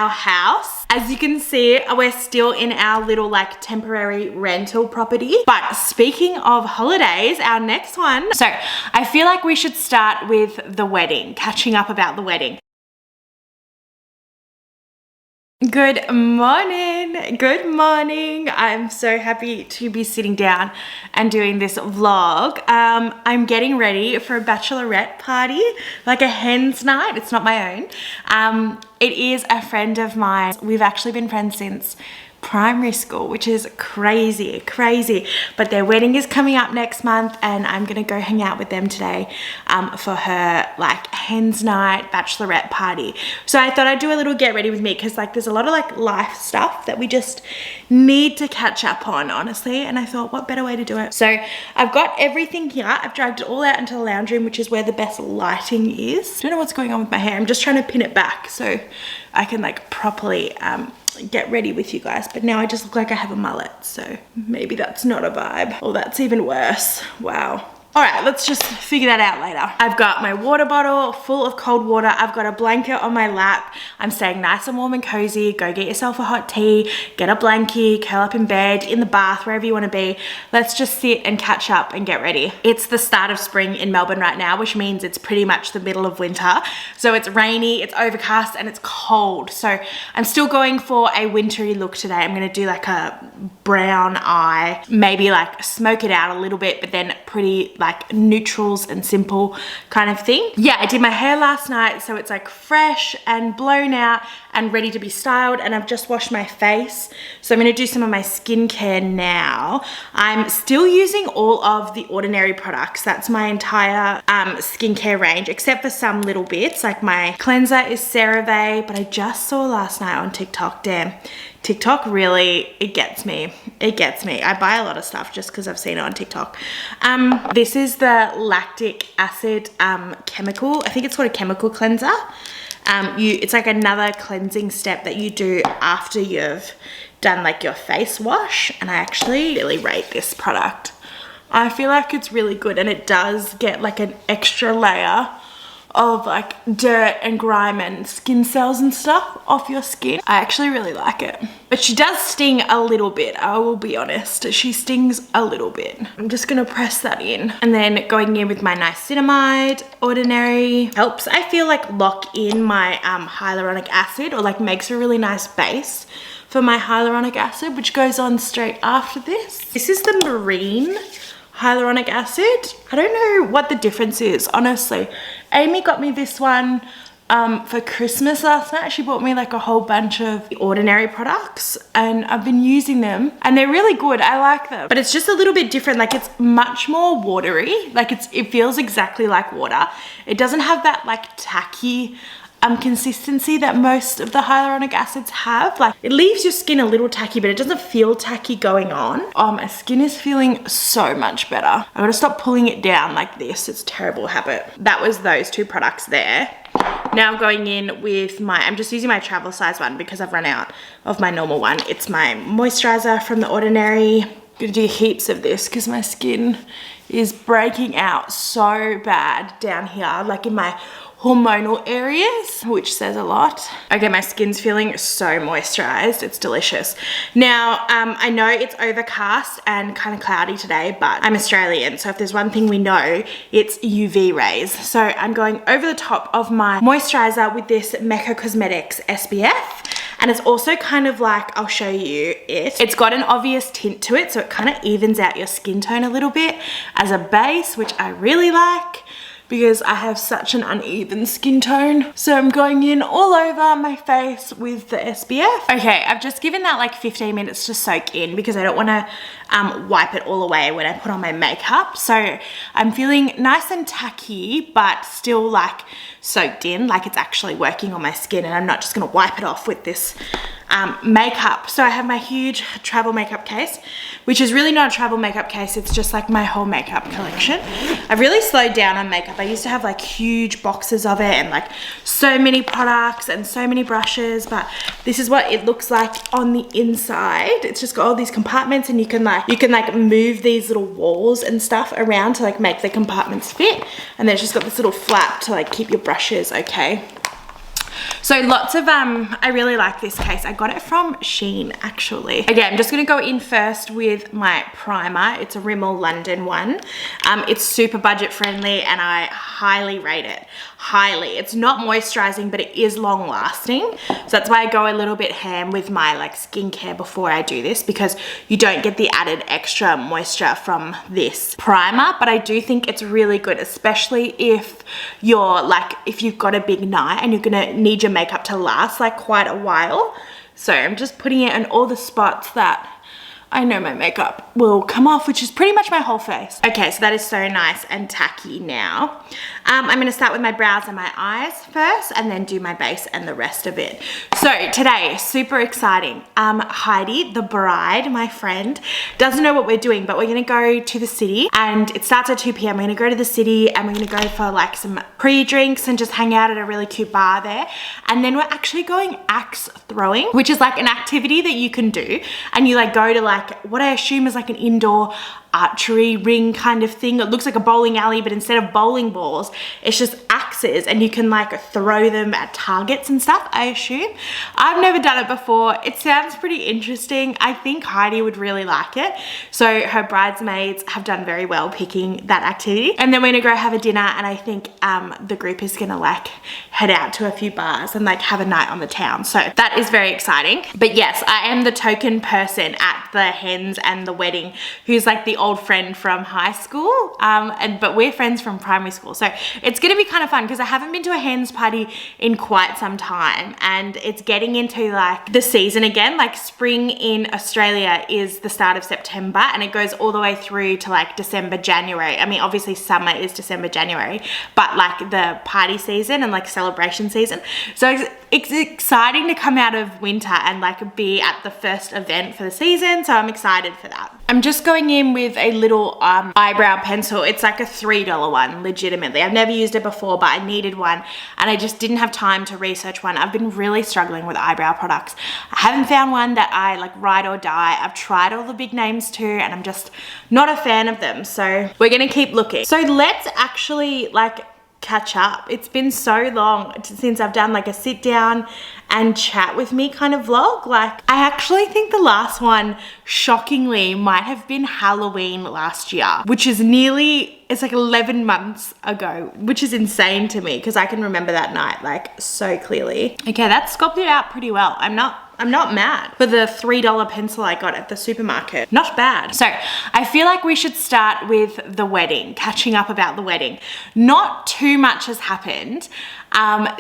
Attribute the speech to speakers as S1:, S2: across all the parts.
S1: our house. As you can see, we're still in our little like temporary rental property. But speaking of holidays, our next one. So I feel like we should start with the wedding, catching up about the wedding. Good morning. Good morning. I'm so happy to be sitting down and doing this vlog. I'm getting ready for a bachelorette party, like a hen's night. It's not my own. It is a friend of mine. We've actually been friends since primary school, which is crazy. But their wedding is coming up next month and I'm gonna go hang out with them today for her like hen's night bachelorette party. So I thought I'd do a little get ready with me because like there's a lot of like life stuff that we just need to catch up on, honestly, and I thought what better way to do it. So I've got everything here. I've dragged it all out into the lounge room, which is where the best lighting is. I don't know what's going on with my hair. I'm just trying to pin it back so I can like properly get ready with you guys, but now I just look like I have a mullet, so maybe that's not a vibe. Or that's even worse. Wow. All right, let's just figure that out later. I've got my water bottle full of cold water. I've got a blanket on my lap. I'm staying nice and warm and cozy. Go get yourself a hot tea, get a blankie, curl up in bed, in the bath, wherever you want to be. Let's just sit and catch up and get ready. It's the start of spring in Melbourne right now, which means it's pretty much the middle of winter. So it's rainy, it's overcast, and it's cold. So I'm still going for a wintry look today. I'm gonna do like a brown eye, maybe like smoke it out a little bit, but then pretty like neutrals and simple kind of thing. Yeah, I did my hair last night, so it's like fresh and blown out and ready to be styled, and I've just washed my face. So I'm gonna do some of my skincare now. I'm still using all of the Ordinary products. That's my entire skincare range, except for some little bits, like my cleanser is CeraVe, but I just saw last night on TikTok, damn, TikTok really, it gets me. I buy a lot of stuff just because I've seen it on TikTok. This is the lactic acid chemical. I think it's called a chemical cleanser. It's like another cleansing step that you do after you've done like your face wash. And I actually really rate this product. I feel like it's really good, and it does get like an extra layer of like dirt and grime and skin cells and stuff off your skin. I actually really like it. But she does sting a little bit, I will be honest. She stings a little bit. I'm just gonna press that in. And then going in with my niacinamide, Ordinary, helps, I feel, like lock in my hyaluronic acid, or like makes a really nice base for my hyaluronic acid, which goes on straight after this. This is the Marine hyaluronic acid. I don't know what the difference is, honestly. Amy got me this one for Christmas last night. She bought me like a whole bunch of Ordinary products, and I've been using them and they're really good. I like them, but it's just a little bit different. Like it's much more watery. Like it feels exactly like water. It doesn't have that like tacky consistency that most of the hyaluronic acids have. Like it leaves your skin a little tacky, but it doesn't feel tacky going on. Oh, my skin is feeling so much better. I gotta stop pulling it down like this. It's a terrible habit. That was those two products there. Now going in with I'm just using my travel size one because I've run out of my normal one. It's my moisturizer from the Ordinary. I'm gonna do heaps of this because my skin is breaking out so bad down here, like in my hormonal areas, which says a lot. Okay, my skin's feeling so moisturized. It's delicious. Now, I know it's overcast and kind of cloudy today, but I'm Australian, so if there's one thing we know, it's UV rays. So I'm going over the top of my moisturizer with this Mecca Cosmetics SPF. And it's also kind of like, I'll show you it. It's got an obvious tint to it, so it kind of evens out your skin tone a little bit as a base, which I really like, because I have such an uneven skin tone. So I'm going in all over my face with the SPF. Okay, I've just given that like 15 minutes to soak in because I don't wanna wipe it all away when I put on my makeup. So I'm feeling nice and tacky, but still like soaked in, like it's actually working on my skin, and I'm not just gonna wipe it off with this makeup. So I have my huge travel makeup case, which is really not a travel makeup case, it's just like my whole makeup collection. I've really slowed down on makeup. I used to have like huge boxes of it and like so many products and so many brushes, but this is what it looks like on the inside. It's just got all these compartments, and you can like move these little walls and stuff around to like make the compartments fit, and then it's just got this little flap to like keep your brushes okay. So lots of, I really like this case. I got it from Shein actually. Okay, I'm just gonna go in first with my primer. It's a Rimmel London one. It's super budget friendly and I highly rate it. Highly. It's not moisturizing, but it is long lasting. So that's why I go a little bit ham with my like skincare before I do this, because you don't get the added extra moisture from this primer. But I do think it's really good, especially if you're like, if you've got a big night and you're gonna need your makeup to last like quite a while. So I'm just putting it in all the spots that I know my makeup will come off, which is pretty much my whole face. Okay, so that is so nice and tacky now. I'm gonna start with my brows and my eyes first and then do my base and the rest of it. So today, super exciting. Heidi, the bride, my friend, doesn't know what we're doing, but we're gonna go to the city and it starts at 2 p.m. We're gonna go to the city and we're gonna go for like some pre-drinks and just hang out at a really cute bar there. And then we're actually going axe throwing, which is like an activity that you can do. And you like go to like what I assume is like an indoor archery ring kind of thing. It looks like a bowling alley, but instead of bowling balls, it's just axes and you can like throw them at targets and stuff, I assume. I've never done it before. It sounds pretty interesting. I think Heidi would really like it. So her bridesmaids have done very well picking that activity. And then we're gonna go have a dinner and I think the group is gonna like head out to a few bars and like have a night on the town. So that is very exciting. But yes, I am the token person at the hens and the wedding who's like the old friend from high school, but we're friends from primary school, so it's gonna be kind of fun because I haven't been to a hens party in quite some time and it's getting into like the season again. Like spring in Australia is the start of September and it goes all the way through to like December, January. I mean obviously summer is December, January, but like the party season and like celebration season. So it's exciting to come out of winter and like be at the first event for the season, so I'm excited for that. I'm just going in with a little eyebrow pencil. It's like a $3 one, legitimately. I've never used it before, but I needed one and I just didn't have time to research one. I've been really struggling with eyebrow products. I haven't found one that I like ride or die. I've tried all the big names too and I'm just not a fan of them. So we're gonna keep looking. So let's actually like catch up. It's been so long since I've done like a sit down and chat with me kind of vlog. Like I actually think the last one shockingly might have been Halloween last year, which is it's like 11 months ago, which is insane to me because I can remember that night like so clearly. Okay, that scoped it out pretty well. I'm not mad for the $3 pencil I got at the supermarket. Not bad. So I feel like we should start with the wedding, catching up about the wedding. Not too much has happened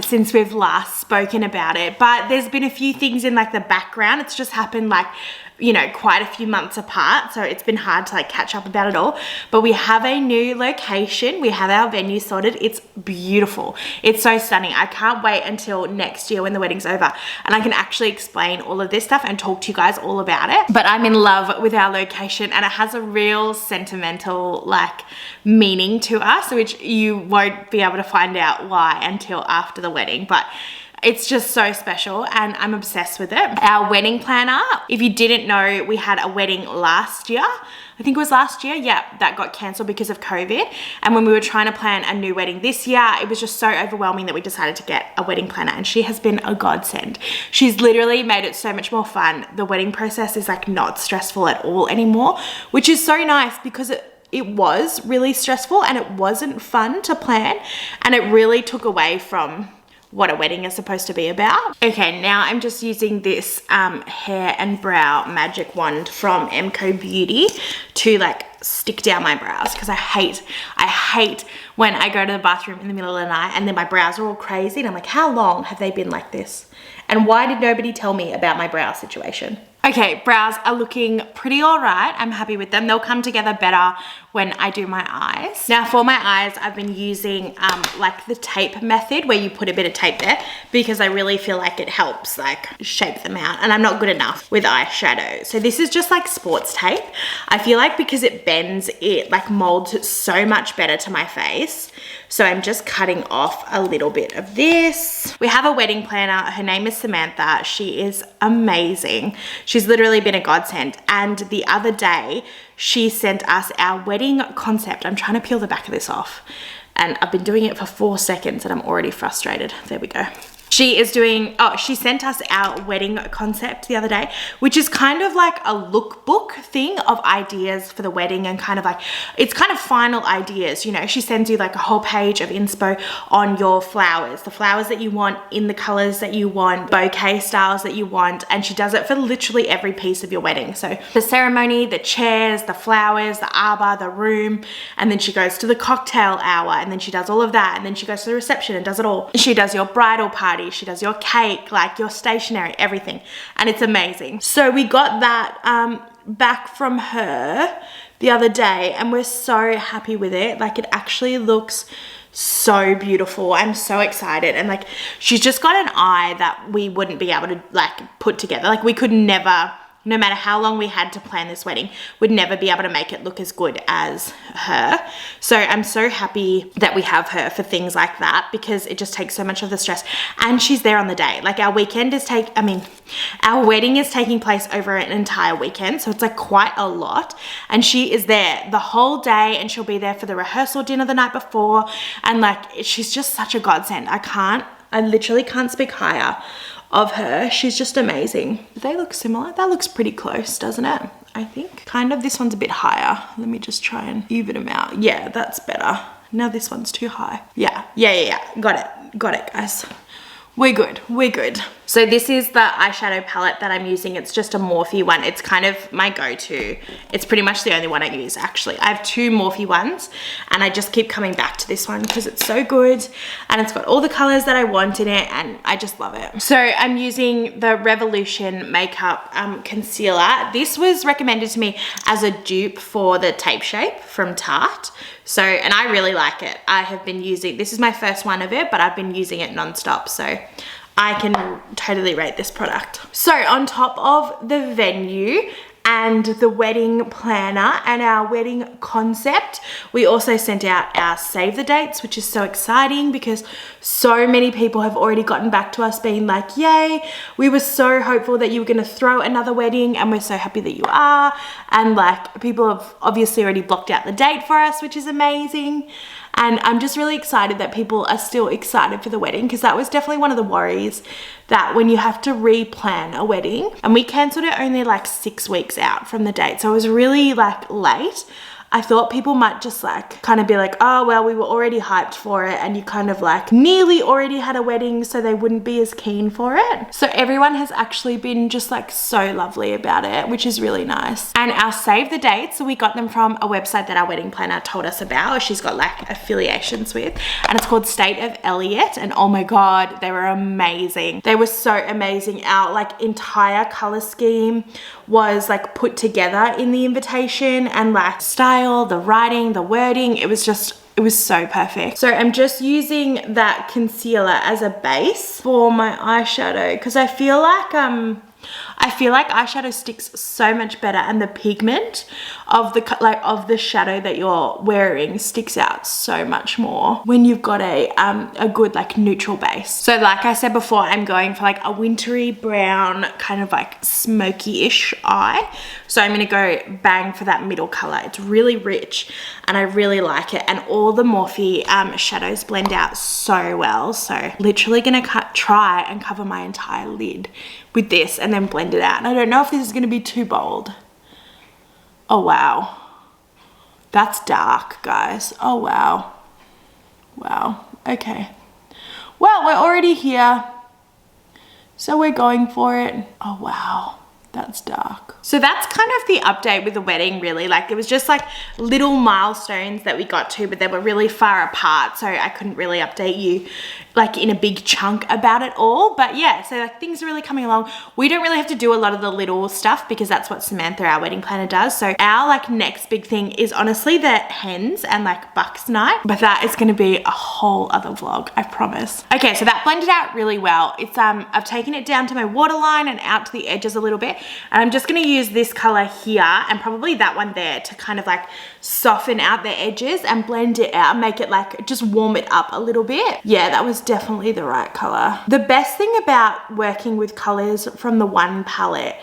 S1: since we've last spoken about it, but there's been a few things in like the background. It's just happened like, you know, quite a few months apart, so it's been hard to like catch up about it all. But we have a new location, we have our venue sorted. It's beautiful, it's so stunning. I can't wait until next year when the wedding's over and I can actually explain all of this stuff and talk to you guys all about it. But I'm in love with our location and it has a real sentimental like meaning to us, which you won't be able to find out why until after the wedding. But it's just so special and I'm obsessed with it. Our wedding planner, if you didn't know, we had a wedding last year. I think it was last year, yeah, that got cancelled because of COVID. And when we were trying to plan a new wedding this year, it was just so overwhelming that we decided to get a wedding planner and she has been a godsend. She's literally made it so much more fun. The wedding process is like not stressful at all anymore, which is so nice because it was really stressful and it wasn't fun to plan and it really took away from what a wedding is supposed to be about. Okay, now I'm just using this hair and brow magic wand from Emco Beauty to like stick down my brows because I hate when I go to the bathroom in the middle of the night and then my brows are all crazy and I'm like, how long have they been like this? And why did nobody tell me about my brow situation? Okay, brows are looking pretty all right. I'm happy with them. They'll come together better when I do my eyes. Now for my eyes, I've been using like the tape method where you put a bit of tape there because I really feel like it helps like shape them out and I'm not good enough with eyeshadow. So this is just like sports tape. I feel like because it bends, it like molds so much better to my face. So I'm just cutting off a little bit of this. We have a wedding planner. Her name is Samantha. She is amazing. She's literally been a godsend. And the other day, she sent us our wedding concept. I'm trying to peel the back of this off. And I've been doing it for 4 seconds and I'm already frustrated. There we go. She is doing, oh, she sent us our wedding concept the other day, which is kind of like a lookbook thing of ideas for the wedding, and kind of like, it's kind of final ideas, you know. She sends you like a whole page of inspo on your flowers, the flowers that you want in the colors that you want, bouquet styles that you want, and she does it for literally every piece of your wedding. So the ceremony, the chairs, the flowers, the arbor, the room, and then she goes to the cocktail hour, and then she does all of that, and then she goes to the reception and does it all. She does your bridal party, she does your cake, like your stationery, everything, and it's amazing. So we got that back from her the other day, and we're so happy with it. Like, it actually looks so beautiful. I'm so excited. And like, she's just got an eye that we wouldn't be able to like put together. Like, we could never, no matter how long we had to plan this wedding, would never be able to make it look as good as her. So I'm so happy that we have her for things like that, because it just takes so much of the stress, and she's there on the day. Like, our weekend is our wedding is taking place over an entire weekend, so it's like quite a lot, and she is there the whole day, and she'll be there for the rehearsal dinner the night before, and like, she's just such a godsend. I literally can't speak higher of her. She's just amazing. Do they look similar? That looks pretty close, doesn't it? I think kind of. This one's a bit higher. Let me just try and even them out. Yeah, that's better. Now this one's too high. Yeah. Got it, guys. We're good. So this is the eyeshadow palette that I'm using. It's just a Morphe one. It's kind of my go-to. It's pretty much the only one I use, actually. I have two Morphe ones, and I just keep coming back to this one because it's so good, and it's got all the colors that I want in it, and I just love it. So I'm using the Revolution Makeup Concealer. This was recommended to me as a dupe for the Tape Shape from Tarte. So, and I really like it. I have been using, this is my first one of it, but I've been using it non-stop, so I can totally rate this product. So on top of the venue and the wedding planner and our wedding concept, we also sent out our save the dates, which is so exciting because so many people have already gotten back to us being like, yay, we were so hopeful that you were gonna throw another wedding, and we're so happy that you are. And like, people have obviously already blocked out the date for us, which is amazing. And I'm just really excited that people are still excited for the wedding, because that was definitely one of the worries, that when you have to replan a wedding, and we cancelled it only like 6 weeks out from the date. So it was really like late. I thought people might just like kind of be like, oh, well, we were already hyped for it, and you kind of like nearly already had a wedding, so they wouldn't be as keen for it. So everyone has actually been just like so lovely about it, which is really nice. And our save the dates, so we got them from a website that our wedding planner told us about. She's got like affiliations with, and it's called State of Elliott. And oh my God, they were amazing. They were so amazing. Our like entire color scheme was like put together in the invitation, and like style, the writing, the wording, it was so perfect. So I'm just using that concealer as a base for my eyeshadow, because I feel like eyeshadow sticks so much better, and the pigment of the shadow that you're wearing sticks out so much more when you've got a good like neutral base. So like I said before, I'm going for like a wintry brown, kind of like smoky-ish eye. So I'm gonna go bang for that middle color. It's really rich and I really like it, and all the Morphe shadows blend out so well. So literally gonna try and cover my entire lid with this and then blend it out. And I don't know if this is gonna be too bold. Oh wow, that's dark, guys. Oh wow. Wow, okay. Well, we're already here, so we're going for it. Oh wow, that's dark. So that's kind of the update with the wedding, really. Like, it was just like little milestones that we got to, but they were really far apart, so I couldn't really update you like in a big chunk about it all. But yeah, so like things are really coming along. We don't really have to do a lot of the little stuff because that's what Samantha, our wedding planner, does. So our like next big thing is honestly the hens and like bucks night, but that is going to be a whole other vlog, I promise. Okay, so that blended out really well. It's I've taken it down to my waterline and out to the edges a little bit, and I'm just going to use this color here and probably that one there to kind of like soften out the edges and blend it out, make it like just warm it up a little bit. Yeah, that was definitely the right color. The best thing about working with colors from the one palette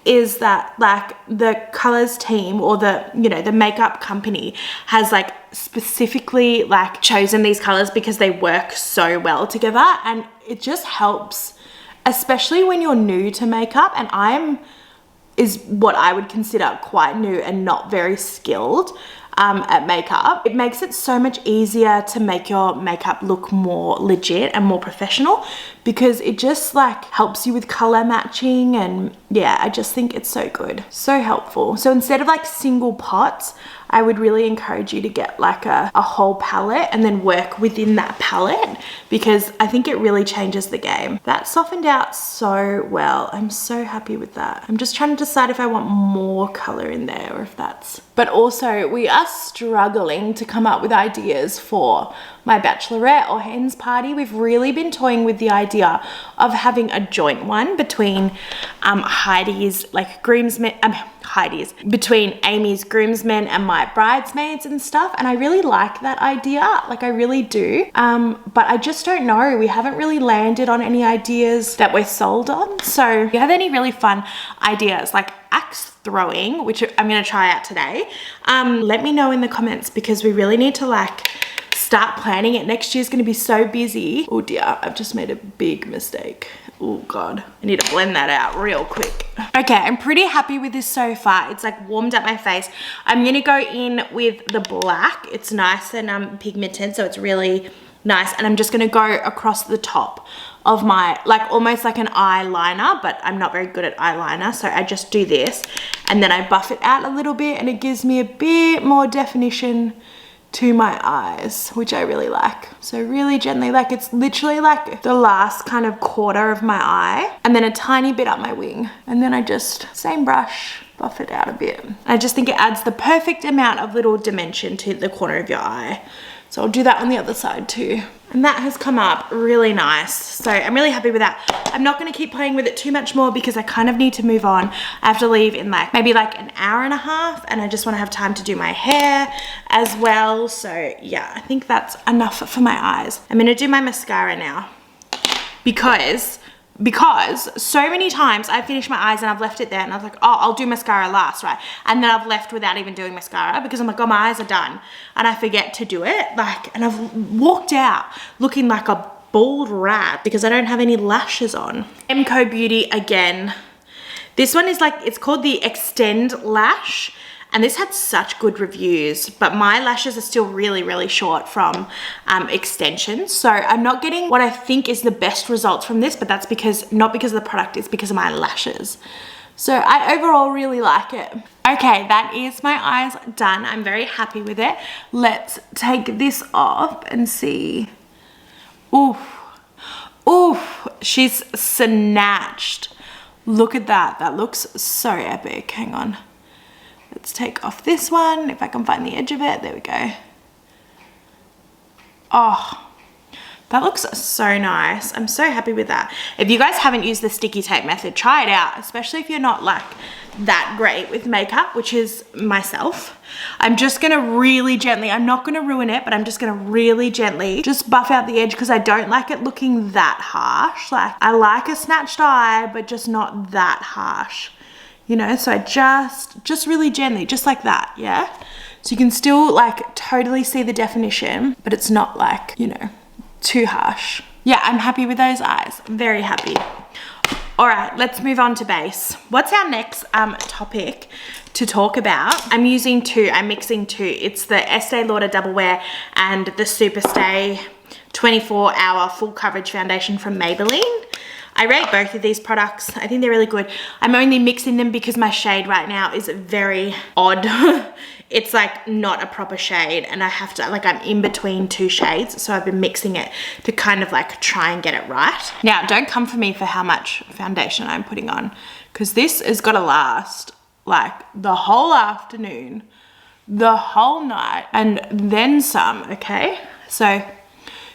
S1: is that like the colors team or the, you know, the makeup company has like specifically like chosen these colors because they work so well together, and it just helps, especially when you're new to makeup. And is what I would consider quite new and not very skilled at makeup. It makes it so much easier to make your makeup look more legit and more professional, because it just like helps you with color matching. And yeah, I just think it's so good, so helpful. So instead of like single pots, I would really encourage you to get like a whole palette and then work within that palette, because I think it really changes the game. That softened out so well. I'm so happy with that. I'm just trying to decide if I want more color in there or if that's... But also we are struggling to come up with ideas for my bachelorette or hen's party. We've really been toying with the idea of having a joint one between Heidi's like groomsmen, between Amy's groomsmen and my bridesmaids and stuff. And I really like that idea, like I really do. But I just don't know. We haven't really landed on any ideas that we're sold on. So if you have any really fun ideas like axe throwing, which I'm gonna try out today, let me know in the comments, because we really need to like start planning it. Next year's gonna be so busy. Oh dear, I've just made a big mistake. Oh God, I need to blend that out real quick. Okay, I'm pretty happy with this so far. It's like warmed up my face. I'm gonna go in with the black. It's nice and pigmented, so it's really nice. And I'm just gonna go across the top of my, like almost like an eyeliner, but I'm not very good at eyeliner. So I just do this and then I buff it out a little bit, and it gives me a bit more definition to my eyes, which I really like. So really gently, like it's literally like the last kind of quarter of my eye, and then a tiny bit up my wing. And then I just, same brush, buff it out a bit. I just think it adds the perfect amount of little dimension to the corner of your eye. So I'll do that on the other side too. And that has come up really nice. So I'm really happy with that. I'm not gonna keep playing with it too much more because I kind of need to move on. I have to leave in like maybe like an hour and a half, and I just wanna have time to do my hair as well. So yeah, I think that's enough for my eyes. I'm gonna do my mascara now, because so many times I finished my eyes and I've left it there, and I was like, oh, I'll do mascara last, right? And then I've left without even doing mascara because I'm like, oh, my eyes are done. And I forget to do it, like, and I've walked out looking like a bald rat because I don't have any lashes on. MCO Beauty again. This one is like, it's called the Extend Lash. And this had such good reviews, but my lashes are still really, really short from extensions. So I'm not getting what I think is the best results from this, but that's because, not because of the product, it's because of my lashes. So I overall really like it. Okay, that is my eyes done. I'm very happy with it. Let's take this off and see. Oof, oof, she's snatched. Look at that, that looks so epic. Hang on. Let's take off this one, if I can find the edge of it. There we go. Oh, that looks so nice. I'm so happy with that. If you guys haven't used the sticky tape method, try it out, especially if you're not like that great with makeup, which is myself. I'm just gonna really gently, I'm not gonna ruin it, but I'm just gonna really gently just buff out the edge, because I don't like it looking that harsh. Like, I like a snatched eye, but just not that harsh. You know, so I just really gently, just like that, yeah? So you can still like totally see the definition, but it's not like, you know, too harsh. Yeah, I'm happy with those eyes. I'm very happy. All right, let's move on to base. What's our next topic to talk about? I'm mixing two. It's the Estee Lauder Double Wear and the Superstay 24-hour full coverage foundation from Maybelline. I rate both of these products. I think they're really good. I'm only mixing them because my shade right now is very odd. It's like not a proper shade, and I have to, like, I'm in between two shades, so I've been mixing it to kind of like try and get it right. Now, don't come for me for how much foundation I'm putting on, because this is gotta last like the whole afternoon, the whole night, and then some, okay? So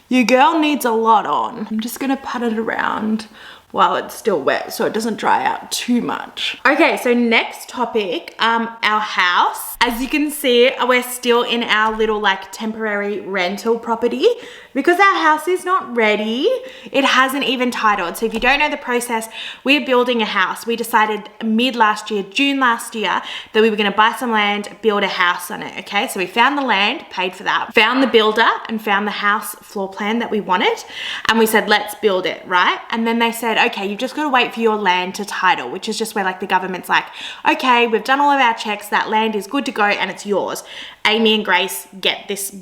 S1: your girl needs a lot on. I'm just gonna pat it around while it's still wet so it doesn't dry out too much. Okay, so next topic, our house. As you can see, we're still in our little like temporary rental property because our house is not ready. It hasn't even titled. So if you don't know the process, we're building a house. We decided mid last year, June last year, that we were gonna buy some land, build a house on it, okay? So we found the land, paid for that, found the builder and found the house floor plan that we wanted. And we said, let's build it, right? And then they said, okay, you've just gotta wait for your land to title, which is just where like the government's like, okay, we've done all of our checks, that land is good to go and it's yours. Amy and Grace get this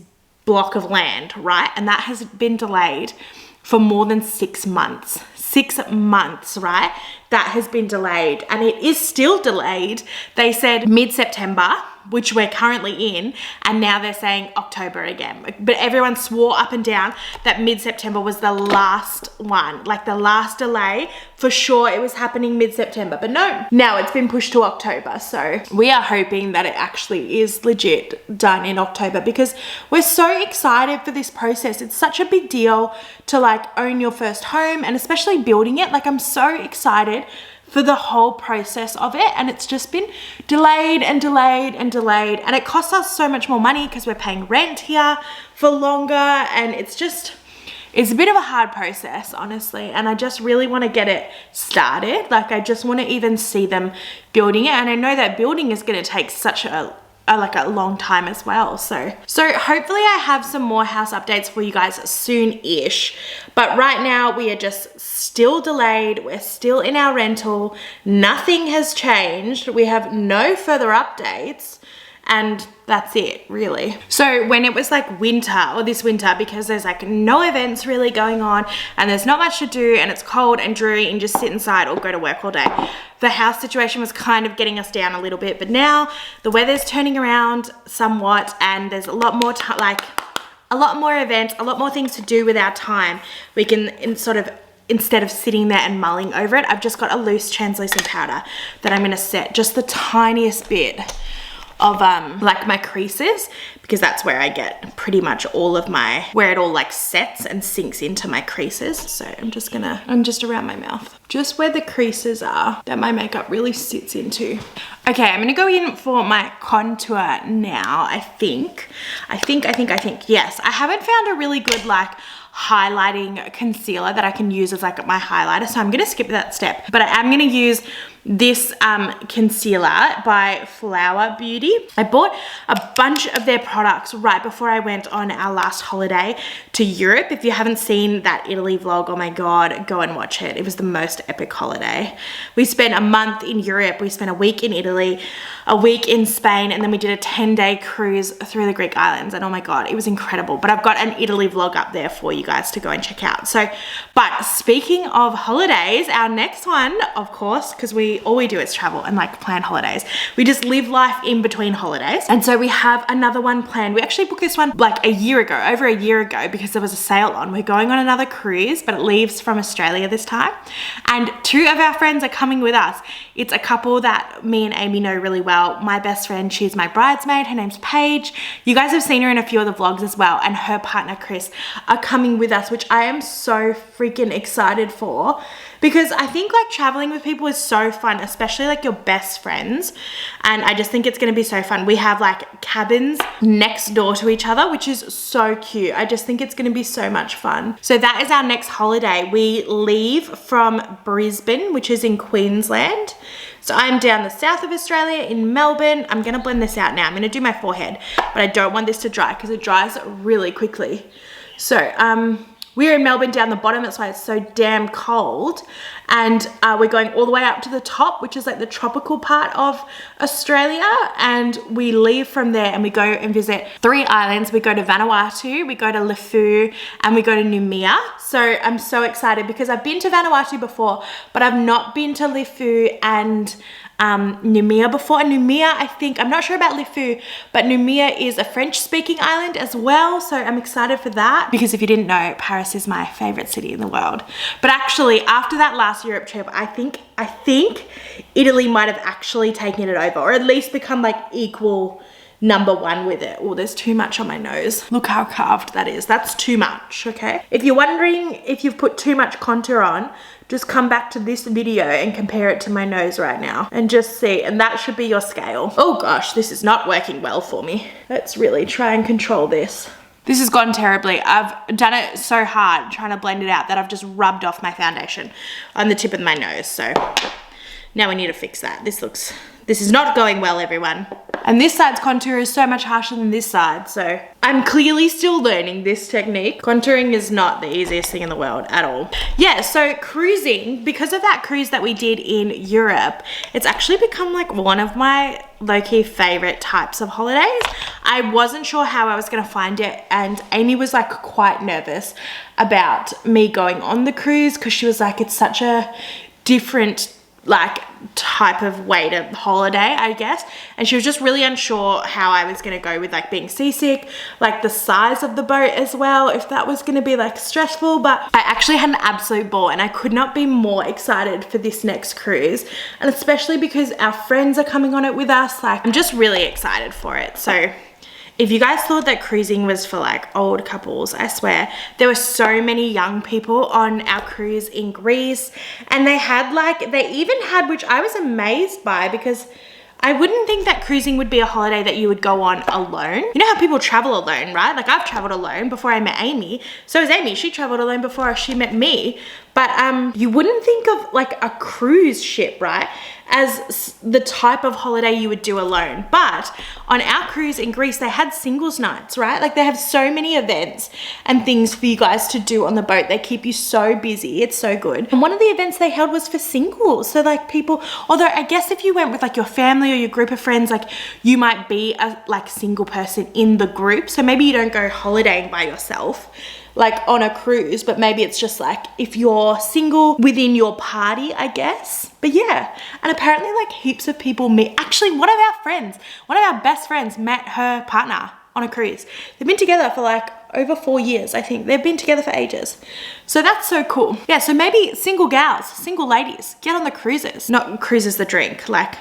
S1: block of land, right? And that has been delayed for more than 6 months. 6 months, right? That has been delayed and it is still delayed. They said mid-September, which we're currently in, and now they're saying October again. But everyone swore up and down that mid-September was the last one, like the last delay. For sure it was happening mid-September, but no, now it's been pushed to October. So we are hoping that it actually is legit done in October because we're so excited for this process. It's such a big deal to like own your first home and especially building it. Like I'm so excited for the whole process of it, and it's just been delayed and delayed and delayed, and it costs us so much more money because we're paying rent here for longer, and it's a bit of a hard process, honestly, and I just really want to get it started. Like I just want to even see them building it, and I know that building is going to take such a long time as well. So hopefully I have some more house updates for you guys soon-ish, but right now we are just still delayed. We're still in our rental. Nothing has changed. We have no further updates, and that's it, really. So when it was like winter, or this winter, because there's like no events really going on and there's not much to do and it's cold and dreary and just sit inside or go to work all day, the house situation was kind of getting us down a little bit. But now the weather's turning around somewhat and there's a lot more a lot more events, a lot more things to do with our time. We can instead of sitting there and mulling over it, I've just got a loose translucent powder that I'm gonna set just the tiniest bit of like my creases, because that's where I get pretty much all of my, where it all like sets and sinks into my creases. So I'm just around my mouth, just where the creases are that my makeup really sits into. Okay, I'm gonna go in for my contour now. I think, yes. I haven't found a really good like highlighting concealer that I can use as like my highlighter, so I'm gonna skip that step, but I am gonna use this concealer by Flower Beauty. I bought a bunch of their products right before I went on our last holiday to Europe. If you haven't seen that Italy vlog, oh my god, go and watch it. It was the most epic holiday. We spent a month in Europe, we spent a week in Italy, a week in Spain, and then we did a 10-day cruise through the Greek islands, and oh my god, it was incredible. But I've got an Italy vlog up there for you guys to go and check out. So, but speaking of holidays, our next one, of course, because all we do is travel and like plan holidays. We just live life in between holidays. And so we have another one planned. We actually booked this one like over a year ago because there was a sale on. We're going on another cruise, but it leaves from Australia this time. And 2 of our friends are coming with us. It's a couple that me and Amy know really well. My best friend, she's my bridesmaid. Her name's Paige. You guys have seen her in a few of the vlogs as well. And her partner, Chris, are coming with us, which I am so freaking excited for, because I think like traveling with people is so fun, especially like your best friends. And I just think it's gonna be so fun. We have like cabins next door to each other, which is so cute. I just think it's gonna be so much fun. So that is our next holiday. We leave from Brisbane, which is in Queensland. So I'm down the south of Australia in Melbourne. I'm gonna blend this out now. I'm gonna do my forehead, but I don't want this to dry because it dries really quickly. So we're in Melbourne down the bottom, that's why it's so damn cold. And we're going all the way up to the top, which is like the tropical part of Australia. And we leave from there and we go and visit 3 islands. We go to Vanuatu, we go to Lefou, and we go to Noumea. So I'm so excited because I've been to Vanuatu before, but I've not been to Lefou and Noumea before. And Noumea, I think, I'm not sure about Lefou, but Noumea is a French-speaking island as well. So I'm excited for that because if you didn't know, Paris is my favorite city in the world. But actually, after that last Europe trip, I think Italy might have actually taken it over, or at least become like equal #1 with it. Oh, there's too much on my nose. Look how carved that is. That's too much, okay? If you're wondering if you've put too much contour on, just come back to this video and compare it to my nose right now and just see, and that should be your scale. Oh gosh, this is not working well for me. Let's really try and control this. This has gone terribly. I've done it so hard trying to blend it out that I've just rubbed off my foundation on the tip of my nose. So now we need to fix that. This is not going well, everyone. And this side's contour is so much harsher than this side, so I'm clearly still learning this technique. Contouring is not the easiest thing in the world at all. Yeah, so cruising, because of that cruise that we did in Europe, it's actually become like one of my low-key favorite types of holidays. I wasn't sure how I was gonna find it, and Amy was like quite nervous about me going on the cruise because she was like, it's such a different like type of way to holiday, I guess, and she was just really unsure how I was going to go with like being seasick, like the size of the boat as well, if that was going to be like stressful. But I actually had an absolute ball, and I could not be more excited for this next cruise, and especially because our friends are coming on it with us. Like, I'm just really excited for it. So if you guys thought that cruising was for like old couples, I swear, there were so many young people on our cruise in Greece, and they even had, which I was amazed by, because I wouldn't think that cruising would be a holiday that you would go on alone. You know how people travel alone, right? Like, I've traveled alone before I met Amy. So has Amy. She traveled alone before she met me. But you wouldn't think of like a cruise ship, right, as the type of holiday you would do alone. But on our cruise in Greece, they had singles nights, right? Like, they have so many events and things for you guys to do on the boat. They keep you so busy. It's so good. And one of the events they held was for singles. So like people, although I guess if you went with like your family or your group of friends, like you might be a like single person in the group. So maybe you don't go holidaying by yourself like on a cruise, but maybe it's just like if you're single within your party, I guess. But yeah, and apparently like heaps of people meet. Actually, one of our best friends met her partner on a cruise. They've been together for like over 4 years, I think. They've been together for ages. So that's so cool. Yeah, so maybe single gals, single ladies, get on the cruises. Not cruises the drink, like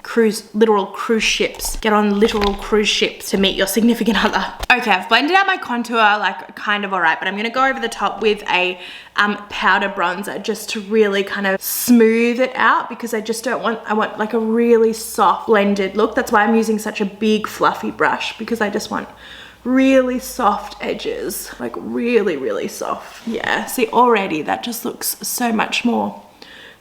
S1: literal cruise ships. Get on literal cruise ships to meet your significant other. Okay, I've blended out my contour like kind of all right, but I'm gonna go over the top with a powder bronzer just to really kind of smooth it out, because I want like a really soft blended look. That's why I'm using such a big fluffy brush, because I just want really soft edges, like really, really soft. Yeah, see, already that just looks so much more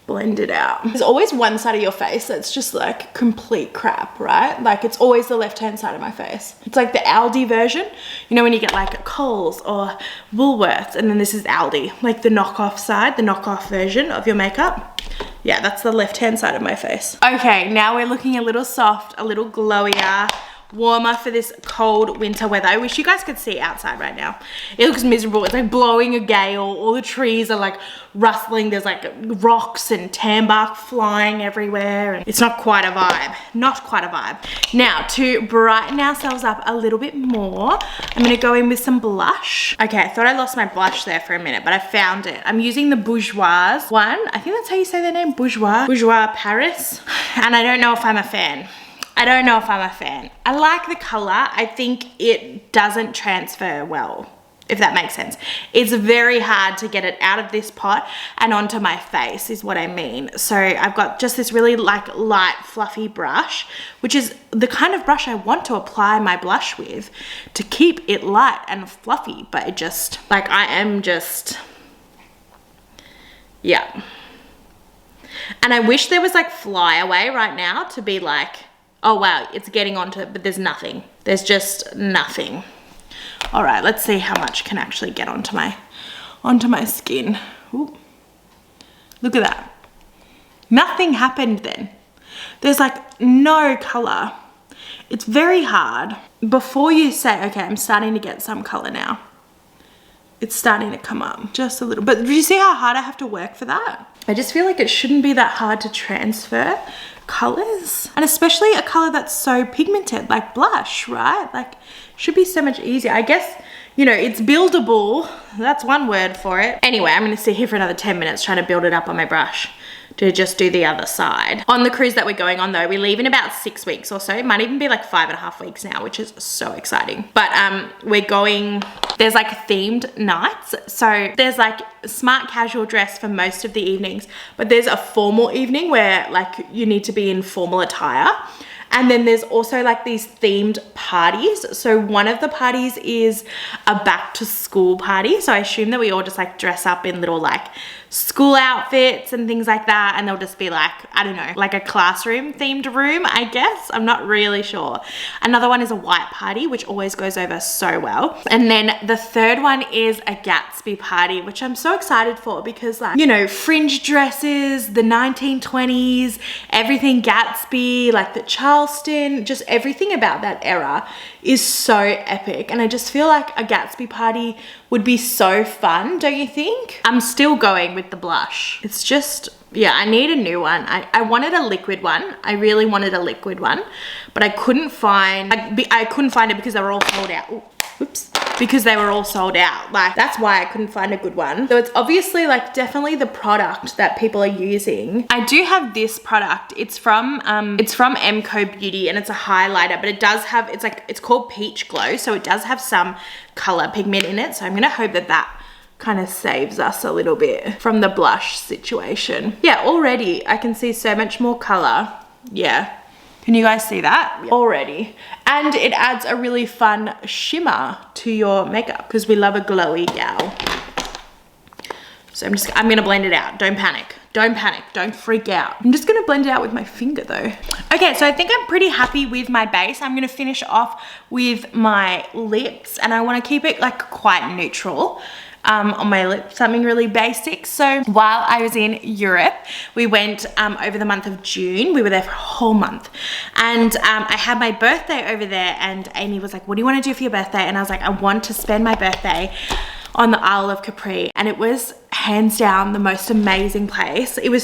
S1: blended out. There's always one side of your face that's just like complete crap, right? Like, it's always the left-hand side of my face. It's like the Aldi version, you know, when you get like Coles or Woolworths, and then this is Aldi, like the knockoff side, the knockoff version of your makeup. Yeah, that's the left-hand side of my face. Okay, now we're looking a little soft, a little glowier, warmer for this cold winter weather. I wish you guys could see outside right now. It looks miserable. It's like blowing a gale. All the trees are like rustling. There's like rocks and tan bark flying everywhere. And it's not quite a vibe. Not quite a vibe. Now, to brighten ourselves up a little bit more, I'm going to go in with some blush. Okay, I thought I lost my blush there for a minute, but I found it. I'm using the Bourjois one. I think that's how you say their name, Bourjois Paris. And I don't know if I'm a fan. I like the color. I think it doesn't transfer well, if that makes sense. It's very hard to get it out of this pot and onto my face, is what I mean. So I've got just this really like light fluffy brush, which is the kind of brush I want to apply my blush with to keep it light and fluffy. But it just, like, yeah. And I wish there was like flyaway right now to be like, oh wow, it's getting onto it, but there's nothing. There's just nothing. All right, let's see how much can actually get onto my skin. Ooh. Look at that. Nothing happened then. There's like no color. It's very hard. Before you say, okay, I'm starting to get some color now, it's starting to come up just a little. But do you see how hard I have to work for that? I just feel like it shouldn't be that hard to transfer colors, and especially a color that's so pigmented like blush, right? Like, should be so much easier. I guess, you know, it's buildable. That's one word for it. Anyway, I'm gonna sit here for another 10 minutes trying to build it up on my brush to just do the other side. On the cruise that we're going on though, we leave in about 6 weeks or so. It might even be like 5.5 weeks now, which is so exciting. But we're going, there's like themed nights. So there's like smart casual dress for most of the evenings, but there's a formal evening where like you need to be in formal attire. And then there's also like these themed parties. So one of the parties is a back to school party. So I assume that we all just like dress up in little like school outfits and things like that. And they'll just be like, I don't know, like a classroom themed room, I guess. I'm not really sure. Another one is a white party, which always goes over so well. And then the third one is a Gatsby party, which I'm so excited for because like, you know, fringe dresses, the 1920s, everything Gatsby, like the Charleston, just everything about that era is so epic. And I just feel like a Gatsby party would be so fun, don't you think? I'm still going with the blush. It's just, yeah, I need a new one. I wanted a liquid one. I really wanted a liquid one, but I couldn't find, I couldn't find it because they were all sold out. Ooh, oops. Because they were all sold out. Like, that's why I couldn't find a good one. So it's obviously like definitely the product that people are using. I do have this product. It's from Emco Beauty and it's a highlighter, but it does have, it's called Peach Glow. So it does have some color pigment in it. So I'm gonna hope that that kind of saves us a little bit from the blush situation. Yeah, already I can see so much more color. Yeah. Can you guys see that? Yep. Already. And it adds a really fun shimmer to your makeup because we love a glowy gal. So I'm gonna blend it out. Don't panic. Don't panic. Don't freak out. I'm just gonna blend it out with my finger though. Okay, so I think I'm pretty happy with my base. I'm gonna finish off with my lips and I wanna keep it like quite neutral. On my lips, something really basic. So while I was in Europe, we went over the month of June. We were there for a whole month. And I had my birthday over there and Amy was like, what do you want to do for your birthday? And I was like, I want to spend my birthday on the Isle of Capri. And it was hands down the most amazing place. It was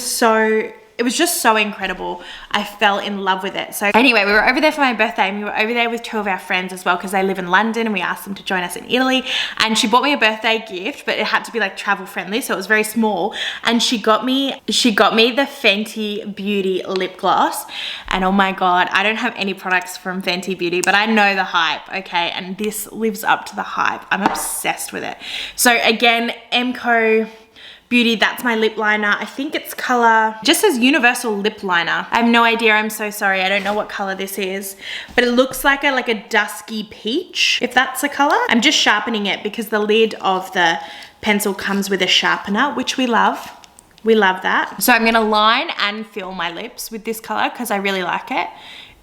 S1: just so incredible. I fell in love with it. So anyway, we were over there for my birthday and we were over there with 2 of our friends as well because they live in London and we asked them to join us in Italy. And she bought me a birthday gift, but it had to be like travel friendly, so it was very small. And she got me the Fenty Beauty lip gloss. And oh my God, I don't have any products from Fenty Beauty, but I know the hype, okay? And this lives up to the hype. I'm obsessed with it. So again, Emco Beauty, that's my lip liner. I think it's color, just says Universal Lip Liner. I have no idea, I'm so sorry. I don't know what color this is, but it looks like a dusky peach, if that's a color. I'm just sharpening it because the lid of the pencil comes with a sharpener, which we love. We love that. So I'm gonna line and fill my lips with this color because I really like it.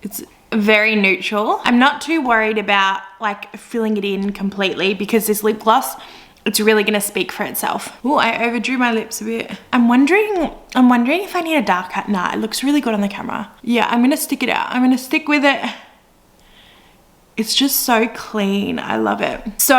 S1: It's very neutral. I'm not too worried about like filling it in completely because this lip gloss, it's really gonna speak for itself. Oh, I overdrew my lips a bit. I'm wondering if I need a dark hat. Nah, it looks really good on the camera. Yeah, I'm gonna stick it out. I'm gonna stick with it. It's just so clean. I love it. So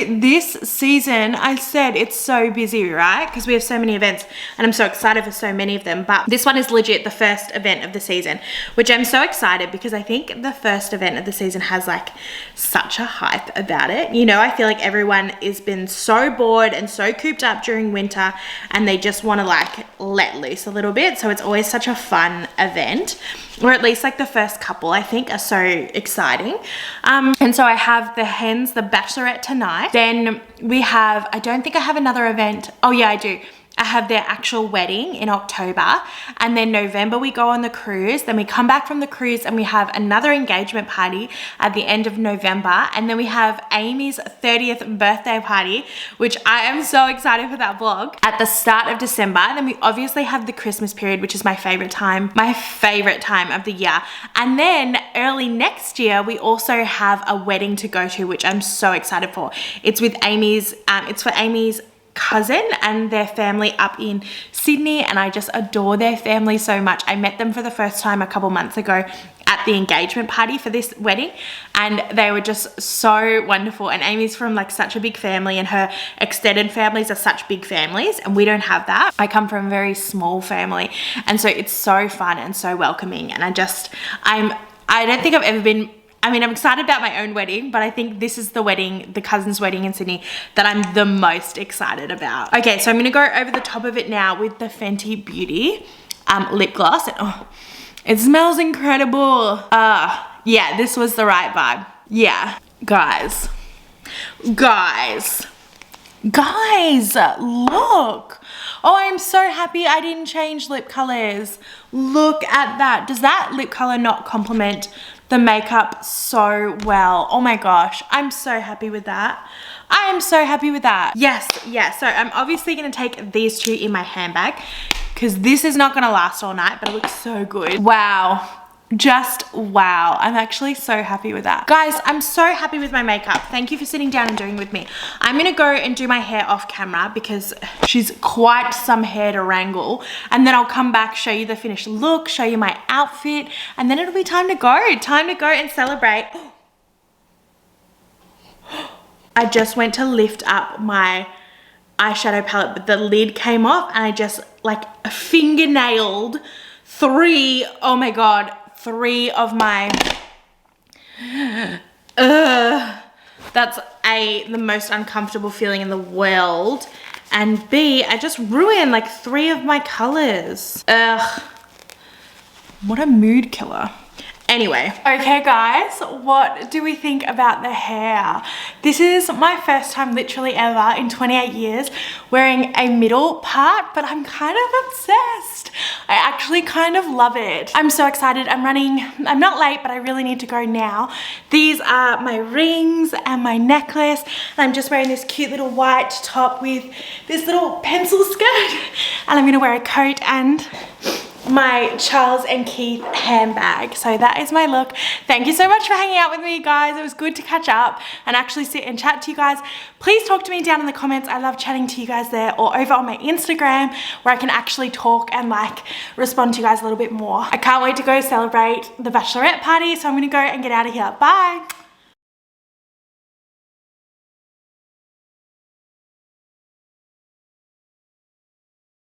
S1: this season, I said it's so busy, right? Because we have so many events and I'm so excited for so many of them. But this one is legit the first event of the season, which I'm so excited because I think the first event of the season has like such a hype about it. You know, I feel like everyone has been so bored and so cooped up during winter and they just want to like let loose a little bit. So it's always such a fun event. Or at least like the first couple, I think, are so exciting. And so I have the hens, the Bachelorette tonight. Then we have, I don't think I have another event. Oh yeah, I do. I have their actual wedding in October, and then November we go on the cruise. Then we come back from the cruise and we have another engagement party at the end of November, and then we have Amy's 30th birthday party, which I am so excited for that vlog, at the start of December. Then we obviously have the Christmas period, which is my favorite time of the year. And then early next year we also have a wedding to go to, which I'm so excited for. It's with Amy's, it's for Amy's cousin and their family up in Sydney, and I just adore their family so much. I met them for the first time a couple months ago at the engagement party for this wedding, and they were just so wonderful. And Amy's from like such a big family, and her extended families are such big families, and we don't have that. I come from a very small family, and so it's so fun and so welcoming. And I don't think I've ever been, I mean, I'm excited about my own wedding, but I think this is the wedding, the cousin's wedding in Sydney, that I'm the most excited about. Okay, so I'm gonna go over the top of it now with the Fenty Beauty. lip gloss. And, oh, it smells incredible. Yeah, this was the right vibe. Yeah, guys, look. Oh, I'm so happy I didn't change lip colors. Look at that. Does that lip color not complement the makeup so well? Oh my gosh, I'm so happy with that. I am so happy with that. Yes, so I'm obviously gonna take these two in my handbag because this is not gonna last all night, but it looks so good. Wow. Just wow. I'm actually so happy with that. Guys, I'm so happy with my makeup. Thank you for sitting down and doing it with me. I'm gonna go and do my hair off camera because she's quite some hair to wrangle. And then I'll come back, show you the finished look, show you my outfit, and then it'll be time to go. Time to go and celebrate. I just went to lift up my eyeshadow palette, but the lid came off and I just like fingernailed three, oh my God, 3 of my, that's A, the most uncomfortable feeling in the world, and B, I just ruined like 3 of my colors. Ugh, what a mood killer. Anyway, okay guys, what do we think about the hair? This is my first time literally ever in 28 years wearing a middle part, but I'm kind of obsessed. I actually kind of love it. I'm so excited. I'm not late, but I really need to go now. These are my rings and my necklace, and I'm just wearing this cute little white top with this little pencil skirt, and I'm gonna wear a coat and my Charles and Keith handbag. So that is my look. Thank you so much for hanging out with me, guys. It was good to catch up and actually sit and chat to you guys. Please talk to me down in the comments. I love chatting to you guys there, or over on my Instagram where I can actually talk and like respond to you guys a little bit more. I can't wait to go celebrate the bachelorette party, so I'm gonna go and get out of here. Bye.